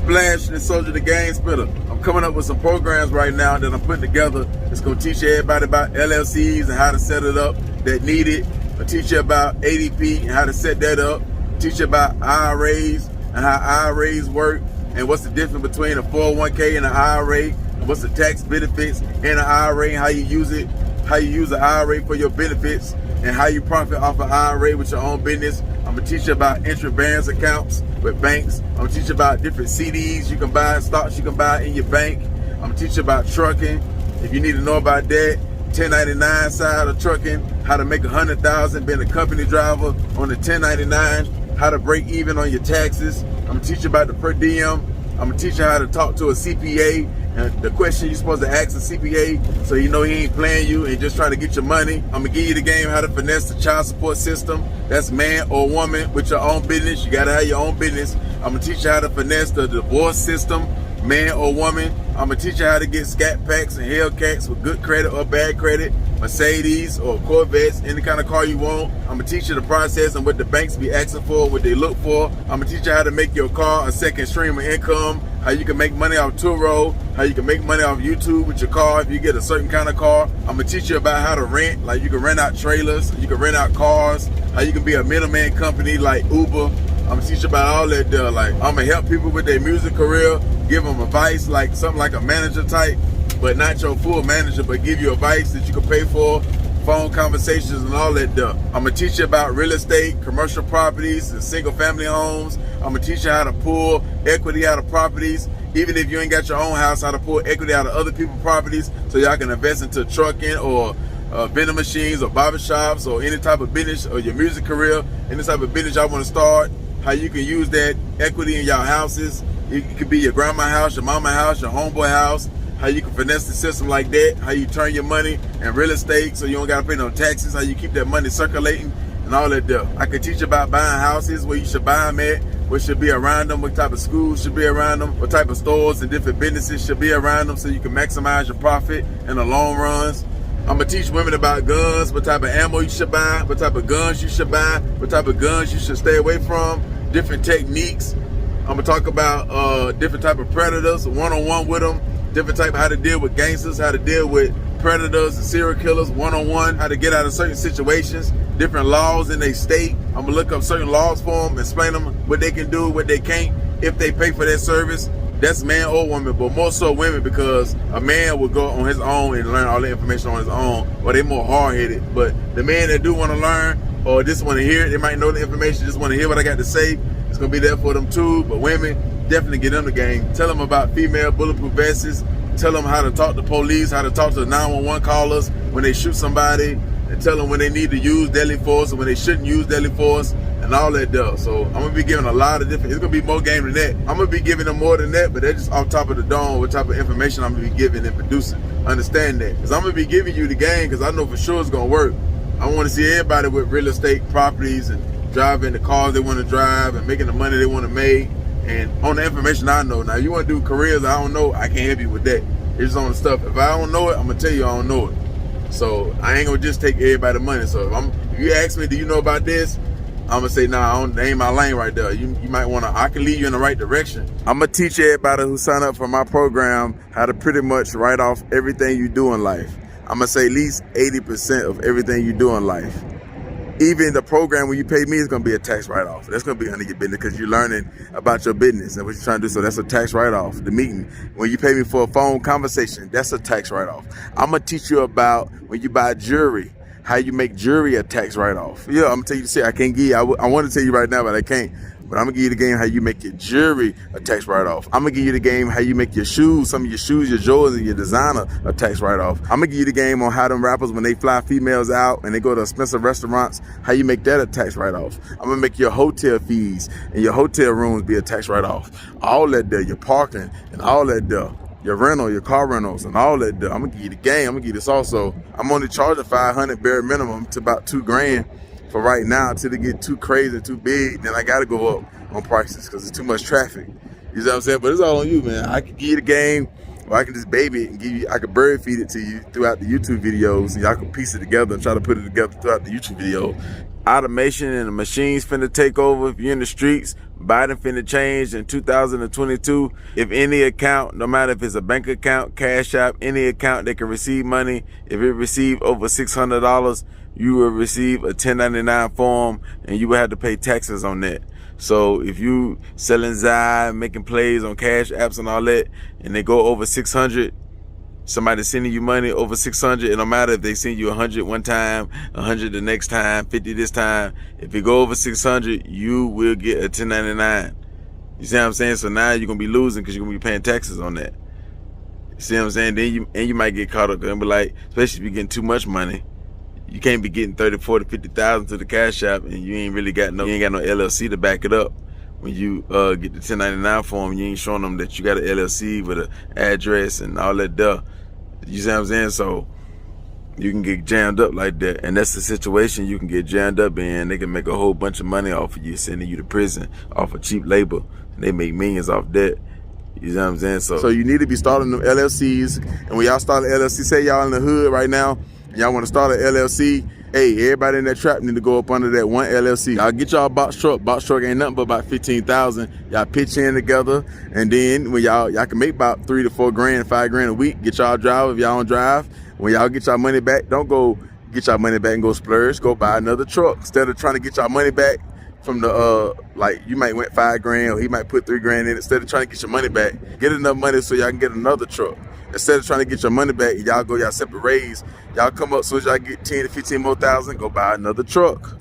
Splash and Soldier the Game Spitter. I'm coming up with some programs right now that I'm putting together. It's gonna teach everybody about LLCs and how to set it up that need it. I'll teach you about ADP and how to set that up. Teach you about IRAs and how IRAs work and what's the difference between a 401k and an IRA and what's the tax benefits in an IRA and how you use it, how you use an IRA for your benefits and how you profit off an IRA with your own business. I'm gonna teach you about interest-bearing accounts with banks. I'm gonna teach you about different CDs you can buy, stocks you can buy in your bank. I'm gonna teach you about trucking. If you need to know about that, 1099 side of trucking, how to make $100,000 being a company driver on the 1099, how to break even on your taxes. I'm gonna teach you about the per diem. I'm gonna teach you how to talk to a CPA and the question you're supposed to ask a CPA so you know he ain't playing you and just trying to get your money. I'm gonna give you the game how to finesse the child support system. That's man or woman with your own business. You gotta have your own business. I'm gonna teach you how to finesse the divorce system, man or woman. I'm gonna teach you how to get Scat Packs and Hellcats with good credit or bad credit, Mercedes or Corvettes, any kind of car you want. I'm gonna teach you the process and what the banks be asking for, what they look for. I'm gonna teach you how to make your car a second stream of income, how you can make money off Turo, how you can make money off YouTube with your car if you get a certain kind of car. I'm gonna teach you about how to rent, like you can rent out trailers, you can rent out cars, how you can be a middleman company like Uber. I'm gonna teach you about all that there. Like, I'm gonna help people with their music career, give them advice, like something like a manager type, but not your full manager, but give you advice that you can pay for, phone conversations and all that stuff. I'm gonna teach you about real estate, commercial properties, and single family homes. I'm gonna teach you how to pull equity out of properties, even if you ain't got your own house, how to pull equity out of other people's properties so y'all can invest into trucking or vending machines or barbershops or any type of business or your music career, any type of business y'all wanna start, how you can use that equity in y'all houses. It could be your grandma's house, your mama's house, your homeboy house, how you can finesse the system like that, how you turn your money in real estate so you don't gotta pay no taxes, how you keep that money circulating and all that stuff. I could teach you about buying houses, where you should buy them at, what should be around them, what type of schools should be around them, what type of stores and different businesses should be around them so you can maximize your profit in the long runs. I'm gonna teach women about guns, what type of ammo you should buy, what type of guns you should buy, what type of guns you should stay away from, different techniques. I'm gonna talk about different type of predators, one-on-one with them, different type of how to deal with gangsters, how to deal with predators and serial killers, one-on-one, how to get out of certain situations, different laws in their state. I'm gonna look up certain laws for them, explain them what they can do, what they can't, if they pay for their service. That's man or woman, but more so women, because a man will go on his own and learn all the information on his own, or they more hard-headed. But the men that do want to learn or just want to hear it, they might know the information, just want to hear what I got to say, it's gonna be there for them too. But women, definitely get them the game. Tell them about female bulletproof vests, tell them how to talk to police, how to talk to the 911 callers when they shoot somebody, and tell them when they need to use deadly force and when they shouldn't use deadly force and all that stuff. So I'm gonna be giving a lot of different, it's gonna be more game than that. I'm gonna be giving them more than that, but they're just off top of the dome what type of information I'm gonna be giving and producing. Understand that, because I'm gonna be giving you the game because I know for sure it's gonna work. I wanna see everybody with real estate properties and driving the cars they wanna drive and making the money they wanna make, and on the information I know. Now you wanna do careers I don't know, I can't help you with that. It's just on the stuff. If I don't know it, I'm gonna tell you I don't know it. So I ain't gonna just take everybody's money. So if you ask me, do you know about this? I'm gonna say, nah, that ain't my lane right there. You might wanna, I can lead you in the right direction. I'm gonna teach everybody who sign up for my program how to pretty much write off everything you do in life. I'm gonna say at least 80% of everything you do in life. Even the program when you pay me is gonna be a tax write-off. That's gonna be under your business because you're learning about your business and what you're trying to do. So that's a tax write-off. The meeting, when you pay me for a phone conversation, that's a tax write-off. I'm gonna teach you about when you buy jewelry, how you make jewelry a tax write-off. Yeah, I'm gonna tell you to say I can't give you, I want to tell you right now, but I can't. But I'm gonna give you the game how you make your jewelry a tax write-off. I'm gonna give you the game how you make your shoes, some of your shoes, your Jordans and your designer a tax write-off. I'm gonna give you the game on how them rappers, when they fly females out and they go to expensive restaurants, how you make that a tax write-off. I'm gonna make your hotel fees and your hotel rooms be a tax write-off. All that there, your parking and all that there. Your rental, your car rentals and all that there. I'm gonna give you the game, I'm gonna give you this also. I'm only charging $500 bare minimum to about $2 grand. For right now, until they get too crazy, too big, then I gotta go up on prices because it's too much traffic. You know what I'm saying? But it's all on you, man. I can give you the game, or I can just baby it and give you, I can bird feed it to you throughout the YouTube videos, and y'all can piece it together and try to put it together throughout the YouTube video. Automation and the machines finna take over. If you're in the streets, Biden finna change in 2022. If any account, no matter if it's a bank account, Cash App, any account that can receive money, if it receive over $600, you will receive a 1099 form and you will have to pay taxes on that. So if you selling Zai, making plays on Cash Apps and all that, and they go over 600, somebody sending you money over 600, it don't matter if they send you 100 one time, 100 the next time, 50 this time. If it go over 600, you will get a 1099. You see what I'm saying? So now you're gonna be losing because you're gonna be paying taxes on that. You see what I'm saying? Then you might get caught up and be like, especially if you're getting too much money, you can't be getting 30, 40, 50,000 to the Cash App and you ain't got no LLC to back it up. When you get the 1099 form, you ain't showing them that you got an LLC with an address and all that stuff. You see what I'm saying? So you can get jammed up like that. And that's the situation you can get jammed up in. They can make a whole bunch of money off of you, sending you to prison off of cheap labor. And they make millions off that. You know what I'm saying? So you need to be starting them LLCs. And when y'all start an LLC, say y'all in the hood right now, and y'all want to start an LLC, hey, everybody in that trap need to go up under that one LLC. Y'all get y'all box truck. Box truck ain't nothing but about 15,000. Y'all pitch in together, and then when y'all can make about 3 to 4 grand, 5 grand a week. Get y'all drive if y'all don't drive. When y'all get y'all money back, don't go get y'all money back and go splurge. Go buy another truck instead of trying to get y'all money back from the like you might went 5 grand or he might put 3 grand in. Instead of trying to get your money back, get enough money so y'all can get another truck. Instead of trying to get your money back, y'all go y'all separate ways. Y'all come up, so as y'all get 10 to 15 more thousand, go buy another truck.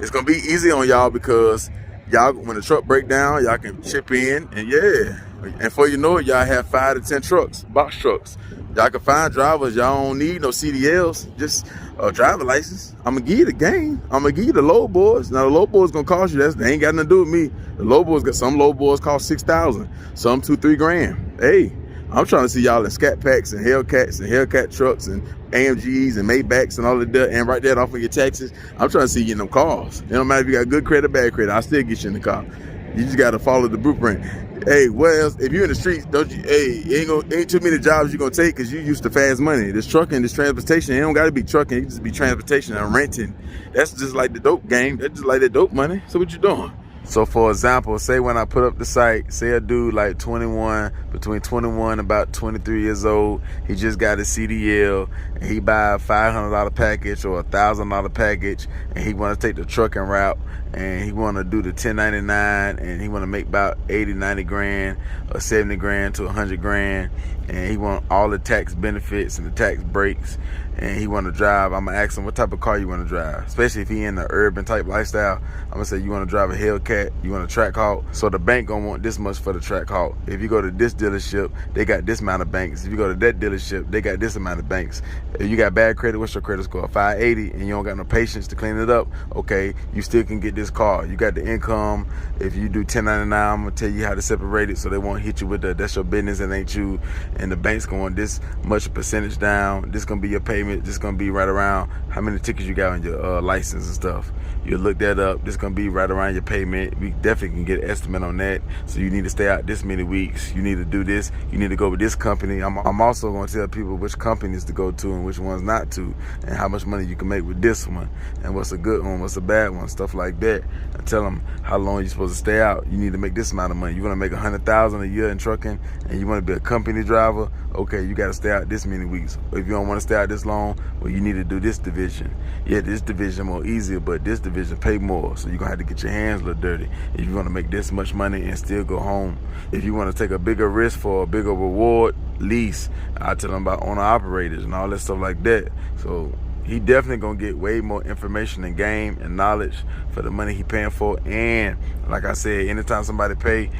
It's gonna be easy on y'all because y'all, when the truck break down, y'all can chip in, and yeah. And before you know it, y'all have 5 to 10 trucks, box trucks. Y'all can find drivers. Y'all don't need no CDLs, just a driver license. I'm gonna give you the game. I'm gonna give you the low boys. Now the low boys gonna cost you. They ain't got nothing to do with me. The low boys got some low boys cost 6,000, some 2-3 grand. Hey. I'm trying to see y'all in Scat Packs and Hellcats and Hellcat trucks and AMGs and Maybachs and all of that, and write that off of your taxes. I'm trying to see you in them cars. It don't matter if you got good credit or bad credit. I'll still get you in the car. You just got to follow the blueprint. Hey, what else? If you're in the streets, don't you? Hey, ain't too many jobs you're gonna take because you used to fast money. This trucking, this transportation, it don't got to be trucking. It can just be transportation and renting. That's just like the dope game. That's just like the dope money. So what you doing? So for example, say when I put up the site, say a dude like between 21 about 23 years old, he just got a CDL and he buy a $500 package or a $1,000 package, and he want to take the trucking route and he want to do the 1099 and he want to make about 80, 90 grand or 70 grand to 100 grand, and he want all the tax benefits and the tax breaks, and he want to drive. I'm gonna ask him what type of car you want to drive, especially if he in the urban type lifestyle. I'm gonna say you want to drive a Hellcat, you want a Trackhawk, so the bank gonna want this much for the Trackhawk. If you go to this dealership, they got this amount of banks. If you go to that dealership, they got this amount of banks. If you got bad credit, what's your credit score? 580, and you don't got no patience to clean it up, okay, you still can get this car. You got the income. If you do 1099, I'm gonna tell you how to separate it so they won't hit you with that's your business and ain't you, and the bank's going this much percentage down. This gonna be your payment. This gonna be right around how many tickets you got on your license and stuff. You look that up. This gonna be right around your payment. We definitely can get an estimate on that. So you need to stay out this many weeks. You need to do this. You need to go with this company. I'm also gonna tell people which companies to go to and which ones not to, and how much money you can make with this one, and what's a good one, what's a bad one, stuff like that. I tell them how long you're supposed to stay out. You need to make this amount of money. You want to make $100,000 a year in trucking, and you want to be a company driver. Okay, you got to stay out this many weeks. Or if you don't want to stay out this long, well, you need to do this division. Yeah, this division more easier, but this division pay more. So you're gonna have to get your hands a little dirty if you want to make this much money and still go home. If you want to take a bigger risk for a bigger reward, lease. I tell them about owner operators and all that stuff like that. So he definitely gonna get way more information and game and knowledge for the money he paying for. And like I said, anytime somebody pay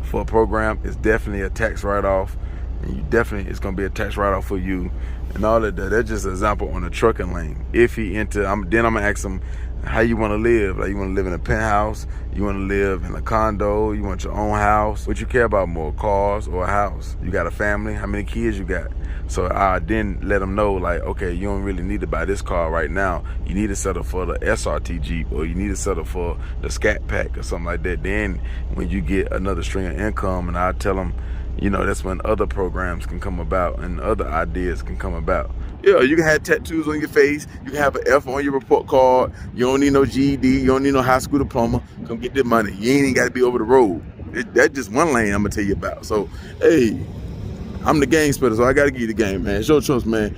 for a program, it's definitely a tax write-off, and you definitely, it's gonna be a tax write-off for you and all of that. That's just an example on the trucking lane. If he then I'm gonna ask him how you want to live. Like, you want to live in a penthouse, you want to live in a condo, you want your own house. What you care about more, cars or a house? You got a family? How many kids you got? So I then let them know, like, okay, you don't really need to buy this car right now. You need to settle for the SRT Jeep, or you need to settle for the Scat Pack or something like that. Then when you get another string of income, and I tell them, you know, that's when other programs can come about and other ideas can come about. Yeah, you can have tattoos on your face. You can have an F on your report card. You don't need no GED. You don't need no high school diploma. Come get this money. You ain't even got to be over the road. That's just one lane I'm going to tell you about. So, hey, I'm the game splitter, so I got to give you the game, man. Show trust, man.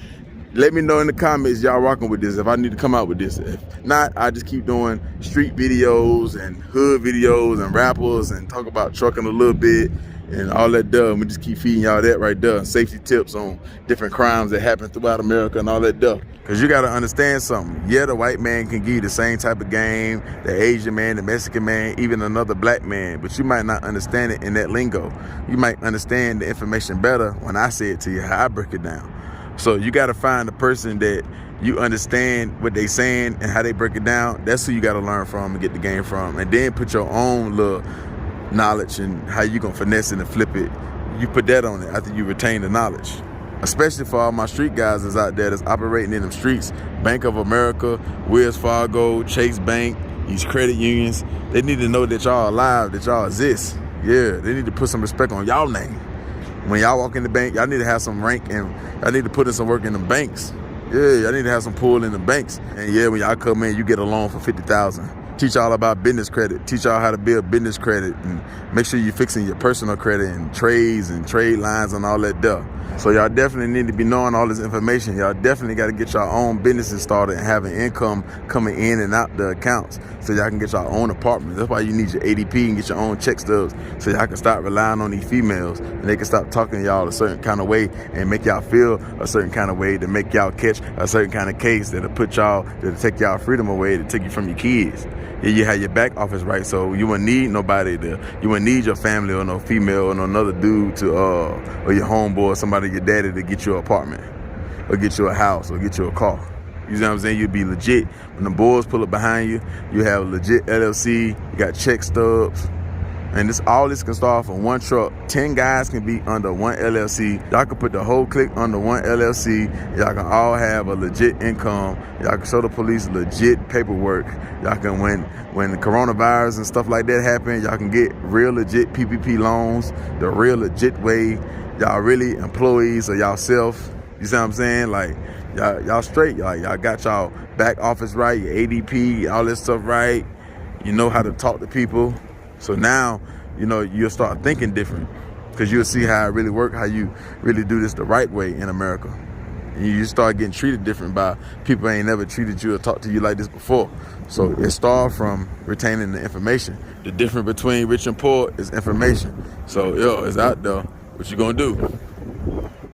Let me know in the comments y'all rocking with this, if I need to come out with this. If not, I just keep doing street videos and hood videos and rappers and talk about trucking a little bit and all that stuff. We just keep feeding y'all that right there. Safety tips on different crimes that happen throughout America and all that stuff. Because you got to understand something. Yeah, the white man can give you the same type of game, the Asian man, the Mexican man, even another black man, but you might not understand it in that lingo. You might understand the information better when I say it to you, how I break it down. So you got to find the person that you understand what they saying and how they break it down. That's who you got to learn from and get the game from. And then put your own little knowledge and how you going to finesse it and flip it. You put that on it after you retain the knowledge. Especially for all my street guys that's out there that's operating in them streets. Bank of America, Wells Fargo, Chase Bank, these credit unions. They need to know that y'all alive, that y'all exist. Yeah, they need to put some respect on y'all name. When y'all walk in the bank, y'all need to have some rank and y'all need to put in some work in the banks. Yeah, y'all need to have some pull in the banks. And yeah, when y'all come in, you get a loan for $50,000. Teach y'all about business credit. Teach y'all how to build business credit and make sure you're fixing your personal credit and trades and trade lines and all that stuff. So y'all definitely need to be knowing all this information. Y'all definitely got to get your own businesses started and having income coming in and out the accounts so y'all can get your own apartment. That's why you need your ADP and get your own check stubs so y'all can start relying on these females and they can stop talking to y'all a certain kind of way and make y'all feel a certain kind of way to make y'all catch a certain kind of case that'll take y'all freedom away, to take you from your kids. Yeah, you have your back office right, so you wouldn't need nobody you wouldn't need your family or no female or no another dude or your homeboy or somebody, your daddy, to get you an apartment or get you a house or get you a car. You know what I'm saying? You'd be legit. When the boys pull up behind you, you have a legit LLC, you got check stubs. And all this can start from one truck. 10 guys can be under one LLC. Y'all can put the whole clique under one LLC. Y'all can all have a legit income. Y'all can show the police legit paperwork. Y'all can, when the coronavirus and stuff like that happen, y'all can get real legit PPP loans the real legit way. Y'all really employees of y'allself. You see what I'm saying? Like, y'all straight. Y'all got y'all back office right, your ADP, all this stuff right. You know how to talk to people. So now, you know, you'll start thinking different because you'll see how it really works, how you really do this the right way in America. And you start getting treated different by people ain't never treated you or talked to you like this before. So it starts from retaining the information. The difference between rich and poor is information. So, yo, it's out there. What you gonna do?